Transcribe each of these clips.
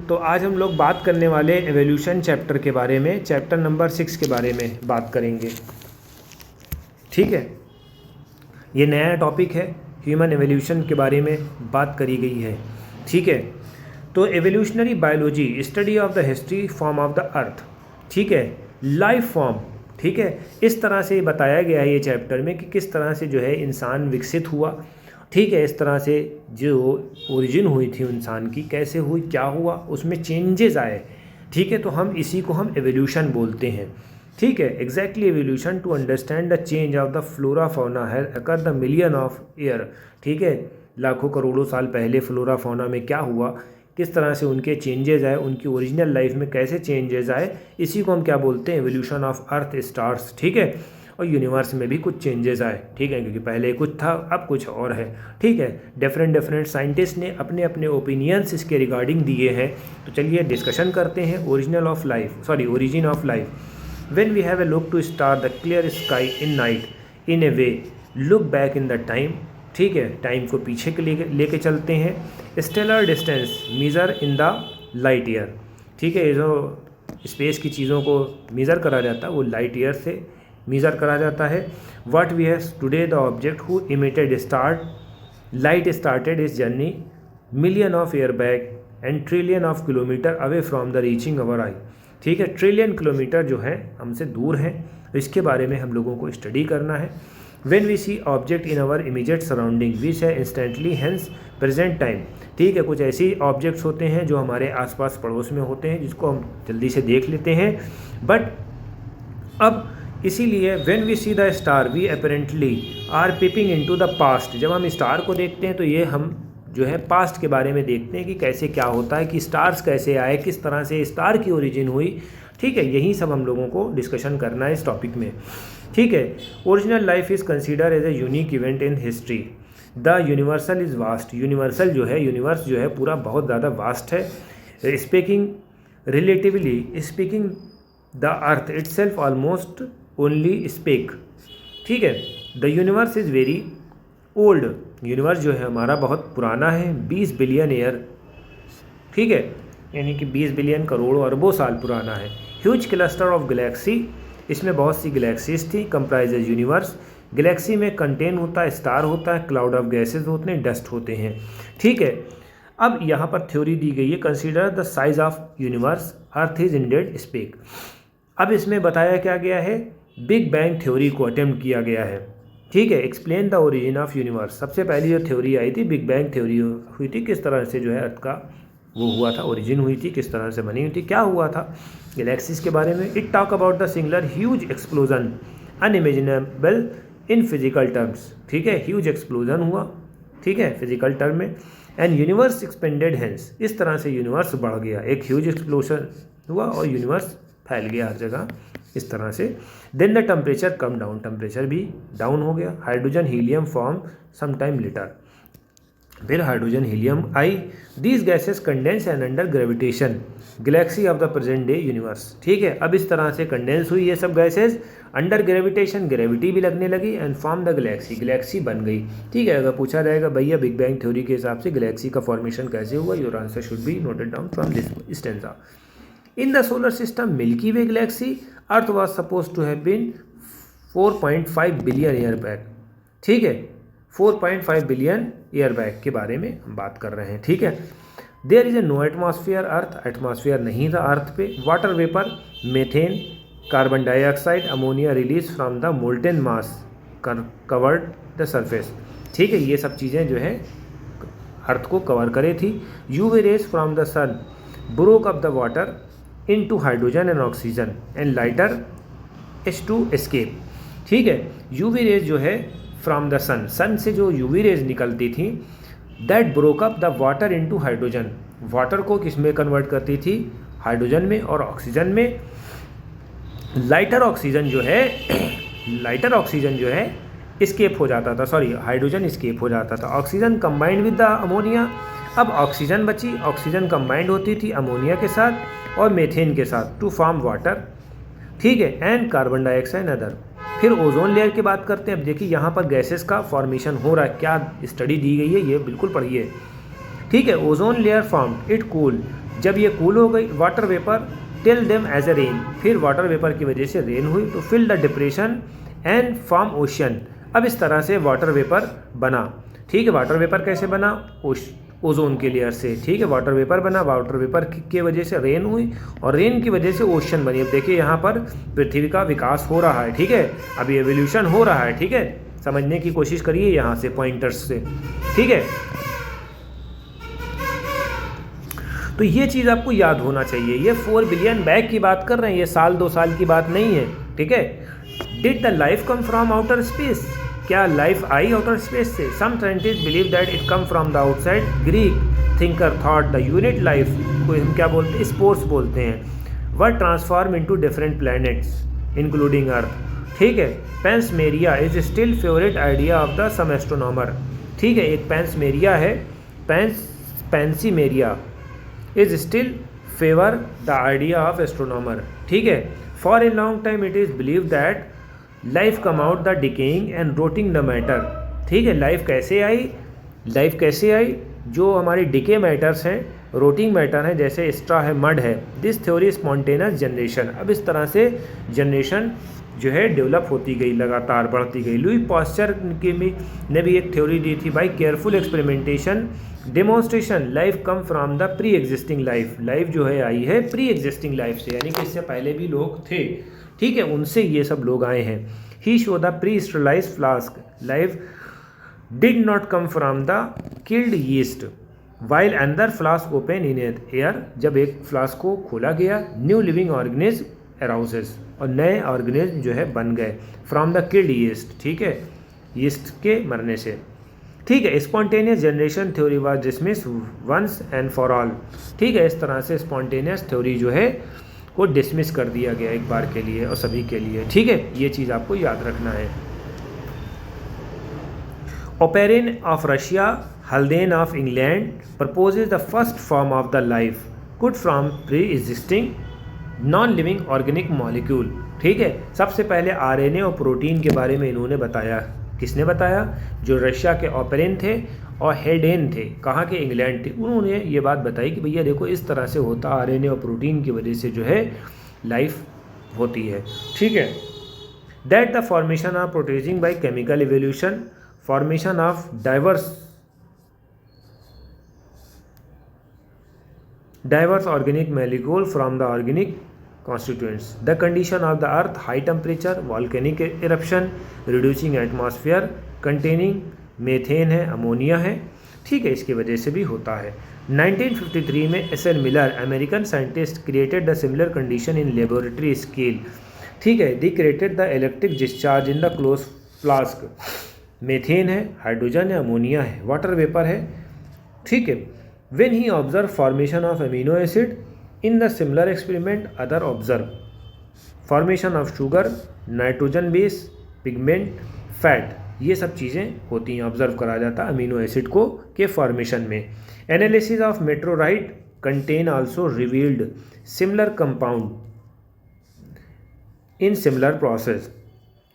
तो आज हम लोग बात करने वाले एवोल्यूशन चैप्टर के बारे में, चैप्टर नंबर 6 के बारे में बात करेंगे। ठीक है, ये नया टॉपिक है, ह्यूमन एवोल्यूशन के बारे में बात करी गई है। ठीक है, तो evolutionary biology, study of the history form of the earth. ठीक है, लाइफ फॉर्म। ठीक है, इस तरह से बताया गया है ये चैप्टर में कि किस तरह से जो है इंसान विकसित हुआ। ठीक है, इस तरह से जो ओरिजिन हुई थी इंसान की, कैसे हुई, क्या हुआ, उसमें चेंजेस आए। ठीक है, तो हम इसी को हम एवोल्यूशन बोलते हैं। ठीक है, exactly evolution to understand the change of the flora fauna है occur the million of year. ठीक है, लाखों करोड़ों साल पहले फ्लोरा फौना में क्या हुआ, किस तरह से उनके चेंजेस आए, उनकी ओरिजिनल लाइफ में कैसे चेंजेस आए, इसी को हम क्या बोलते हैं, एवोल्यूशन ऑफ अर्थ स्टार्स। ठीक है, और यूनिवर्स में भी कुछ चेंजेस आए। ठीक है, क्योंकि पहले कुछ था, अब कुछ और है। ठीक है, डिफरेंट साइंटिस्ट ने अपने अपने ओपिनियंस इसके रिगार्डिंग दिए हैं। तो चलिए डिस्कशन करते हैं। Origin of life. When we have a look to star the clear sky in night in a way look back in the time. ठीक है, टाइम को पीछे के लेके चलते हैं। Stellar distance measure in the light year. ठीक है, जो स्पेस की चीज़ों को मीज़र करा जाता है वो लाइट ईयर से मीज़र करा जाता है। What we have today the object who emitted light started its journey million of year back and trillion of kilometre away from the reaching our eye. ठीक है, ट्रिलियन किलोमीटर जो है हमसे दूर हैं, इसके बारे में हम लोगों को स्टडी करना है। When we see object in our immediate surrounding we see instantly hence present time. ठीक है, कुछ ऐसे ऑब्जेक्ट्स होते हैं जो हमारे आसपास पड़ोस में होते हैं, जिसको हम जल्दी से देख लेते हैं। बट अब इसीलिए when we see the star we apparently are peeping into the past. जब हम स्टार को देखते हैं तो ये हम जो है पास्ट के बारे में देखते हैं कि कैसे क्या होता है, कि स्टार्स कैसे आए, किस तरह से स्टार की ओरिजिन हुई। ठीक है, यही सब हम लोगों को डिस्कशन करना है इस टॉपिक में। ठीक है, original life is consider as a unique event in history. The universal is vast. Universal जो है, यूनिवर्स जो है पूरा बहुत ज़्यादा वास्ट है। Speaking the earth itself almost only speck. ठीक है, the universe is very old. Universe जो है हमारा बहुत पुराना है, 20 बिलियन ईयर। ठीक है, यानी कि 20 बिलियन करोड़ों अरबों साल पुराना है। ह्यूज क्लस्टर ऑफ गैलेक्सी, इसमें बहुत सी गैलेक्सीज थी। कंप्राइजेज यूनिवर्स, गैलेक्सी में कंटेन होता है, स्टार होता है, क्लाउड ऑफ गैसेज होते हैं, डस्ट होते हैं। ठीक है, अब यहाँ पर थ्योरी दी गई है, consider the size of universe earth is indeed speck. अब इसमें बताया क्या गया है, बिग बैंग थ्योरी को अटेम्प्ट किया गया है। ठीक है, explain the origin of universe. सबसे पहली जो थ्योरी आई थी, बिग बैंग थ्योरी हुई थी, किस तरह से जो है अर्थ का वो हुआ था, ओरिजिन हुई थी, किस तरह से बनी हुई थी, क्या हुआ था गैलेक्सीज के बारे में। It talk about the singular huge explosion unimaginable in physical terms. ठीक है, ह्यूज एक्सप्लोजन हुआ, ठीक है, फिजिकल टर्म में। एंड यूनिवर्स एक्सपेंडेड हैंस, इस तरह से यूनिवर्स बढ़ गया, एक ह्यूज एक्सप्लोजन हुआ और यूनिवर्स फैल गया हर जगह इस तरह से। Then the temperature come down, temperature भी डाउन हो गया। Hydrogen helium form some time later, फिर हाइड्रोजन हीलियम आई। These gases condense and under gravitation galaxy of the present day universe. ठीक है, अब इस तरह से कंडेंस हुई ये सब गैसेस, अंडर ग्रेविटेशन ग्रेविटी भी लगने लगी and form the Galaxy, Galaxy बन गई। ठीक है, अगर पूछा जाएगा भैया बिग बैंग थ्योरी के हिसाब से गैलेक्सी का फॉर्मेशन कैसे हुआ, your answer should be noted down from this stanza. In the solar system, Milky Way galaxy, Earth was supposed to have been 4.5 billion year back. ठीक है, 4.5 बिलियन ईयर बैक के बारे में हम बात कर रहे हैं। ठीक है, there is a no atmosphere earth, atmosphere नहीं था अर्थ पे। Water vapour, methane, carbon dioxide, ammonia release from the molten mass covered the surface. ठीक है, ये सब चीज़ें जो है अर्थ को कवर करे थी। UV rays from the sun broke up the water into hydrogen and oxygen and lighter H2 escape। ठीक है, UV रेज जो है फ्रॉम द सन, सन से जो UV रेज निकलती थी, that broke up the water into hydrogen, water को किस में कन्वर्ट करती थी, हाइड्रोजन में और ऑक्सीजन में। लाइटर ऑक्सीजन जो है स्केप हो जाता था, सॉरी हाइड्रोजन स्केप हो जाता था। Oxygen combined with the ammonia, अब ऑक्सीजन बची, ऑक्सीजन कंबाइंड होती थी अमोनिया के साथ और मेथेन के साथ टू फॉर्म वाटर। ठीक है, एंड कार्बन डाइऑक्साइड अदर। फिर ओजोन लेयर की बात करते हैं। अब देखिए यहाँ पर गैसेस का फॉर्मेशन हो रहा है, क्या स्टडी दी गई है ये बिल्कुल पढ़िए। ठीक है, ozone layer form, it cool जब ये कूल हो गई, water vapour till them as a rain, फिर वाटर वेपर की वजह से रेन हुई तो fill the depression and form ocean. अब इस तरह से वाटर वेपर बना। ठीक है, वाटर वेपर कैसे बना? ओजोन के लेयर से। ठीक है, वाटर वेपर बना, वाटर वेपर की वजह से रेन हुई और रेन की वजह से ओशन बनी। अब देखिए यहाँ पर पृथ्वी का विकास हो रहा है। ठीक है, अभी एवोल्यूशन हो रहा है। ठीक है, समझने की कोशिश करिए यहाँ से पॉइंटर्स से। ठीक है, तो ये चीज़ आपको याद होना चाहिए। ये 4 बिलियन बैक की बात कर रहे हैं, ये साल 2 साल की बात नहीं है। ठीक है, did the life come from outer space? क्या लाइफ आई आउटर स्पेस से? Some scientist believe that it come from the outside. Greek thinker thought the unit life को हम क्या बोलते हैं? स्पोर्स बोलते हैं। Were transform into different planets including earth. ठीक है, panspermia is still favourite idea of the some astronomer. ठीक है, एक पेंसमेरिया है, panspermia is still favour the idea of astronomer. ठीक है, for a long time it is believe that life come out the decaying and rotting the matter. ठीक है, life कैसे आई? Life कैसे आई? जो हमारी डिके मैटर्स हैं, रोटिंग मैटर हैं, जैसे स्ट्रा है, मड है। This theory spontaneous generation. अब इस तरह से जनरेशन जो है डेवलप होती गई, लगातार बढ़ती गई। लुई पास्चर ने भी एक थ्योरी दी थी, by careful experimentation demonstration life come from the pre existing life. Life जो है आई है प्री एग्जिस्टिंग लाइफ से, यानी कि इससे पहले भी लोग थे। ठीक है, उनसे ये सब लोग आए हैं। He show the pre sterilize flask life did not come from the killed yeast while अंदर फ्लास्क ओपन इन एयर। जब एक फ्लास्क को खोला गया, न्यू लिविंग ऑर्गेनिज्म अराउजेस, और नए ऑर्गेनिज्म जो है बन गए फ्रॉम द किल्ड यीस्ट। ठीक है, यीस्ट के मरने से। ठीक है, spontaneous generation theory was dismiss once and for all. ठीक है, इस तरह से स्पॉन्टेनियस थ्योरी जो है को डिसमिस कर दिया गया एक बार के लिए और सभी के लिए। ठीक है, ये चीज़ आपको याद रखना है। Oparin of Russia, Haldane of England proposes the first form of the life good from pre existing non living organic molecule. ठीक है, सबसे पहले आरएनए और प्रोटीन के बारे में इन्होंने बताया। किसने बताया? जो रशिया के ओपेरिन थे और हेडेन थे, कहाँ के? इंग्लैंड थे। उन्होंने ये बात बताई कि भैया देखो इस तरह से होता, आरएनए और प्रोटीन की वजह से जो है लाइफ होती है। ठीक है, that the formation of proteins by chemical evolution, formation of diverse organic molecule from the organic constituents, the condition of the earth, high temperature, volcanic eruption, reducing atmosphere containing methane है, ammonia है। ठीक है, इसकी वजह से भी होता है। 1953 में S L. Miller, American scientist, created the similar condition in laboratory scale. ठीक है, they created the electric discharge in the close flask. Methane है, हाइड्रोजन है, अमोनिया है, वाटर वेपर है। ठीक है, when he observed formation of amino acid in the similar experiment, other observe formation of sugar, nitrogen base, pigment, fat। ये सब चीज़ें होती हैं, ऑब्जर्व करा जाता अमीनो एसिड को के फॉर्मेशन में। Analysis of meteorite content also revealed similar compound in similar process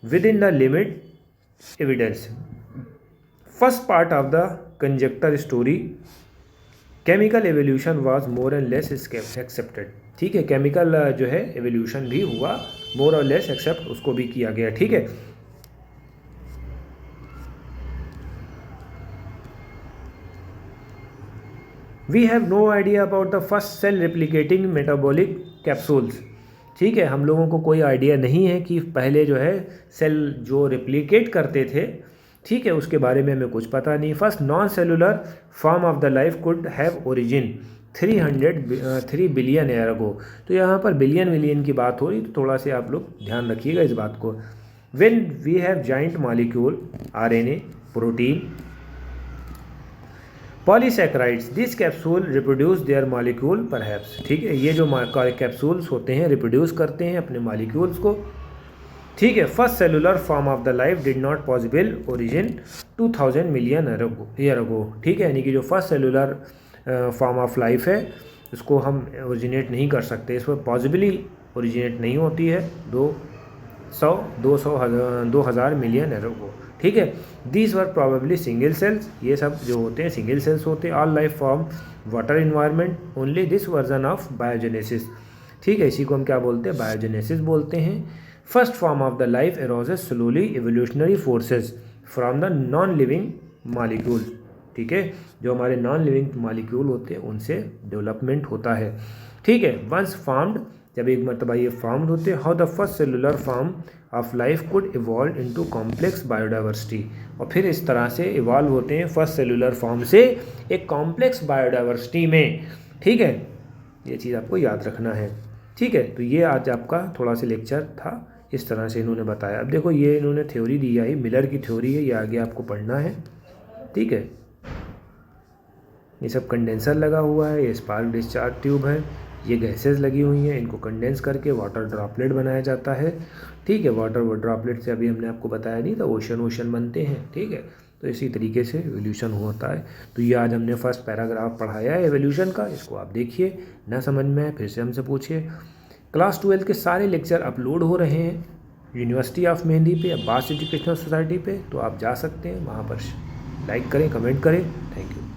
with in the limit evidence. First part of the conjecture story, chemical evolution was more and less accepted. ठीक है, chemical जो है evolution भी हुआ, मोर और less accept उसको भी किया गया। ठीक है, we have no idea about the first cell replicating metabolic capsules. ठीक है, हम लोगों को कोई आइडिया नहीं है कि पहले जो है सेल जो रिप्लिकेट करते थे, ठीक है, उसके बारे में हमें कुछ पता नहीं। First non cellular form of the life could have origin 3 billion year ago. तो यहाँ पर बिलियन मिलियन की बात हो रही, तो थोड़ा से आप लोग ध्यान रखिएगा इस बात को। When we have joint molecule, RNA, protein, polysaccharides, this capsule reproduce their molecule perhaps. ठीक है, ये जो कैप्सूल्स होते हैं रिप्रोड्यूस करते हैं अपने मॉलिक्यूल्स को। ठीक है, first cellular form of the life did not possible origin 2000 million year ago. ठीक है, यानी कि जो first cellular form of life है उसको हम ओरिजिनेट नहीं कर सकते, इस पर पॉसिबली ओरिजिनेट नहीं होती है 2000 मिलियन ईयर अगो। ठीक है। These were probably single cells, ये सब जो होते हैं सिंगल सेल्स होते हैं। All life form water environment, only this version of biogenesis, ठीक है, इसी को हम क्या बोलते हैं, बायोजेनेसिस बोलते हैं। First form of the life arose slowly evolutionary forces from the non living molecule, ठीक है, जो हमारे नॉन लिविंग मॉलिक्यूल होते हैं उनसे डेवलपमेंट होता है, ठीक है। वंस फॉर्म्ड, जब एक मरतबा ये फॉर्म्ड होते हैं। How the first cellular form of life could evolve into complex biodiversity, और फिर इस तरह से इवॉल्व होते हैं फर्स्ट सेलुलर फॉर्म से एक कॉम्प्लेक्स बायोडाइवर्सिटी में, ठीक है, ये चीज़ आपको याद रखना है, ठीक है। तो ये आज आपका थोड़ा सा लेक्चर था, इस तरह से इन्होंने बताया। अब देखो ये इन्होंने थ्योरी दी है, मिलर की थ्योरी है, ये आगे आपको पढ़ना है, ठीक है। ये सब कंडेंसर लगा हुआ है, ये स्पार्क डिस्चार्ज ट्यूब है, ये गैसेस लगी हुई हैं, इनको कंडेंस करके वाटर ड्रॉपलेट बनाया जाता है, ठीक है। वाटर ड्रॉपलेट से अभी हमने आपको बताया नहीं था, ओशन बनते हैं, ठीक है। तो इसी तरीके से एवोल्यूशन होता है। तो ये आज हमने फर्स्ट पैराग्राफ पढ़ाया है एवोल्यूशन का, इसको आप देखिए, ना समझ में आए फिर से हमसे पूछिए। क्लास 12 के सारे लेक्चर अपलोड हो रहे हैं यूनिवर्सिटी ऑफ मेहंदी पे, अब्बास एजुकेशनल सोसाइटी पे, तो आप जा सकते हैं वहाँ पर। लाइक करें, कमेंट करें, थैंक यू।